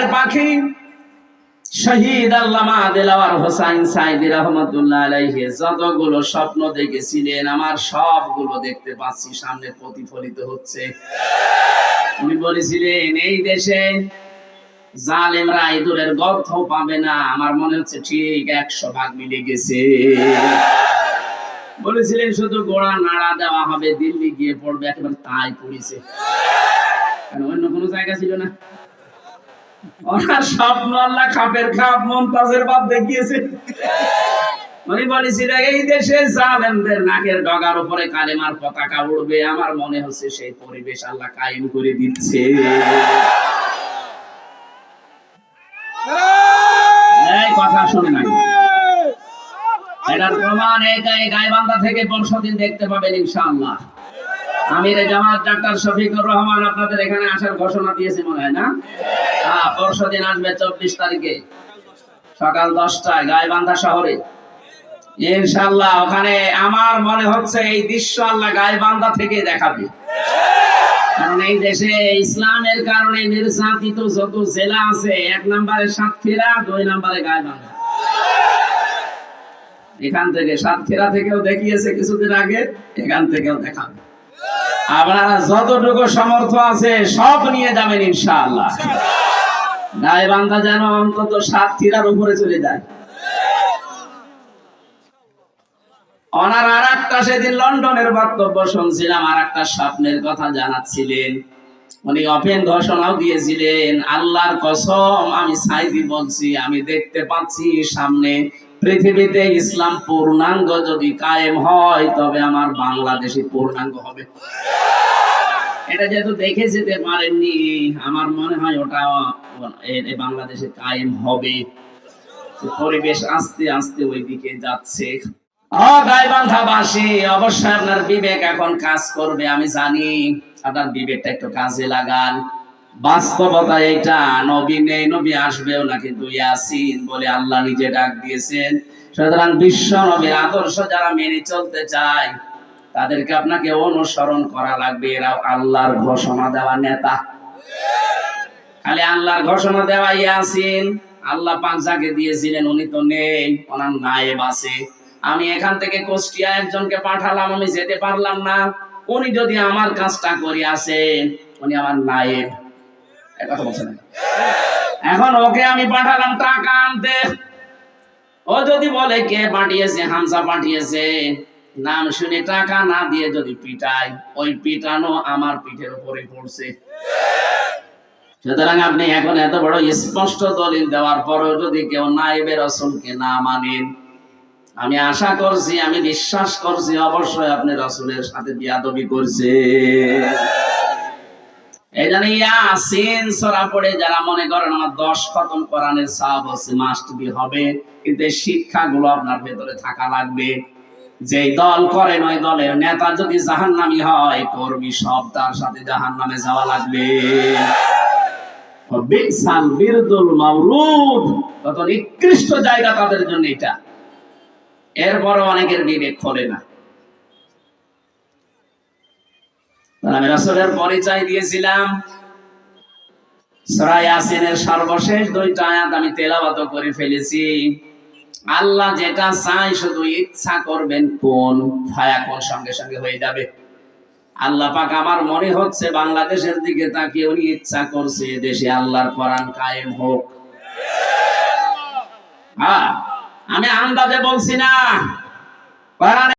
প্রাণের পাখি শহীদ আল্লামা দেলাওয়ার হোসাইন সাইদি রহমাতুল্লাহ আলাইহি যতগুলো স্বপ্ন দেখেছিলেন আমার সবগুলো দেখতে পাচ্ছি সামনে প্রতিফলিত হচ্ছে। উনি বলেছিলেন এই দেশে জালেমরা ইঁদুরের গর্ত পাবে না, আমার মনে হচ্ছে ঠিক 100 ভাগ মিলে গেছে। বলেছিলেন শুধু গোড়া নাড়া দেওয়া হবে, দিল্লি গিয়ে পড়বে, একেবারে তাই পড়েছে। অন্য কোনো জায়গা ছিল না। ওনার স্বপ্ন আল্লাহ খাপের খাপ মমতাজের বাপ দেখিয়েছে। উনি বলেছিলেন এই দেশে জালেমদের নাকের ডগার উপরে কালেমার পতাকা উড়বে, আমার মনে হচ্ছে সেই পরিবেশ আল্লাহ কায়েম করে দিচ্ছে। এই কথা শুনে নাই, এটার প্রমাণ এই গাইবান্ধা থেকে পরশুদিন দেখতে পাবেন ইনশাআল্লাহ। আমির জামাত ডাক্তার শফিকুর রহমান আপনাদের এখানে আসার ঘোষণা দিয়েছে মনে হয় না? হ্যাঁ, পরশুদিন আসবে 24 তারিখে সকাল 10টায় গাইবান্ধা শহরে ইনশাআল্লাহ। ওখানে আমার মনে হচ্ছে এই দৃশ্য আল্লাহ গাইবান্ধা থেকে দেখাবে। কারণ এই দেশে ইসলামের কারণে নির্যাতিত যত জেলা আছে, 1 নম্বরে সাতক্ষীরা, 2 নম্বরে গাইবান্ধা। এখান থেকে সাতক্ষীরা থেকেও দেখিয়েছে কিছুদিন আগে, এখান থেকেও দেখাবে। আপনারা যতটুকু সমর্থ আছে সব নিয়ে যাবেন ইনশাআল্লাহ। গাইবান্ধা যেন অন্তত সাতক্ষীরার উপরে চলে যায়। ওনার আরেকটা সেদিন লন্ডনের বক্তব্য শুনছিলাম, আরেকটা স্বপ্নের কথা জানাচ্ছিলেন। উনি ওপেন ঘোষণাও দিয়েছিলেন, আল্লাহর কসম আমি সাইদি বলছি, আমি দেখতে পাচ্ছি সামনে পৃথিবীতে ইসলাম পূর্ণাঙ্গ যদি কায়েম হয় তবে আমার বাংলাদেশে পূর্ণাঙ্গ হবে। এটা যেহেতু দেখে যেতে পারেননি, আমার মনে হয় ওটা বাংলাদেশে কায়েম হবে। পরিবেশ আস্তে আস্তে ওই দিকে যাচ্ছে। গাইবান্ধাবাসী অবশ্যই আপনার বিবেক এখন কাজ করবে, আমি জানি। আপনার বিবেকটা একটু কাজে লাগান। বাস্তবতা এটা, নবী নেই, নবী আসবেও না, কিন্তু ইয়াসিন বলে আল্লাহ নিজে ডাক দিয়েছেন। সুতরাং বিশ্ব নবীর আদর্শ যারা মেনে চলতে চায় তাদেরকে আপনাকে অনুসরণ করা লাগবে। এরাও আল্লাহর ঘোষণা দেওয়া নেতা। খালি আল্লাহর ঘোষণা দেওয়া ইয়াসিন আল্লাহ পাক যাকে দিয়েছিলেন উনি তো নেই, ওনার নায়েব আছে। আমি এখান থেকে কুষ্টিয়া একজনকে পাঠালাম, আমি যেতে পারলাম না। উনি যদি আমার কাজটা করে আসে, উনি আমার নায়েব। কথা বলছেন। এখন ওকে আমি পাঠালাম টাকা আনতে, ও যদি বলে কে পাঠিয়েছে, হামজা পাঠিয়েছে, নাম শুনে টাকা না দিয়ে যদি পিটাই, ওই পিটানো আমার পিঠের উপরে পড়ছে। সুতরাং আপনি এখন এত বড় স্পষ্ট দলিল দেওয়ার পরেও যদি কেউ নায়েবে রাসূলকে না মানেন, আমি আশা করছি, আমি বিশ্বাস করছি অবশ্যই আপনি রাসূলের সাথে বিয়াদবি করছে। এই জন্য ইয়াসিন সূরা পড়ে যারা মনে করেন আমার 10 খতম কোরআনের সওয়াব আছে, মাস্ট বি হবে, কিন্তু এই শিক্ষাগুলো আপনার ভেতরে থাকা লাগবে। যেই দল করেন ওই দলের নেতা যদি জাহান্নামী হয়, কর্মী সব তার সাথে জাহান্নামে যাওয়া লাগবে। বিসাল বিরদুল মাওরুদ, কত নিকৃষ্ট জায়গা তাদের জন্য এটা। এরপর অনেকের বিবেক খোলে না। আমি রাসূলের পরিচয় দিয়েছিলাম। সূরা ইয়াসিনের সর্বশেষ 2টা আয়াত আমি তেলাওয়াত করে ফেলেছি। আল্লাহ যেটা চাই শুধু ইচ্ছা করবেন, কোন ফায়াকুন সঙ্গে সঙ্গে হয়ে যাবে। আল্লাহ পাক আমার মনে হচ্ছে বাংলাদেশের দিকে তাকিয়ে উনি ইচ্ছা করছে দেশে আল্লাহর কোরআন কায়েম হোক। হ্যাঁ, আমি আন্দাজে বলছি না। কোরআন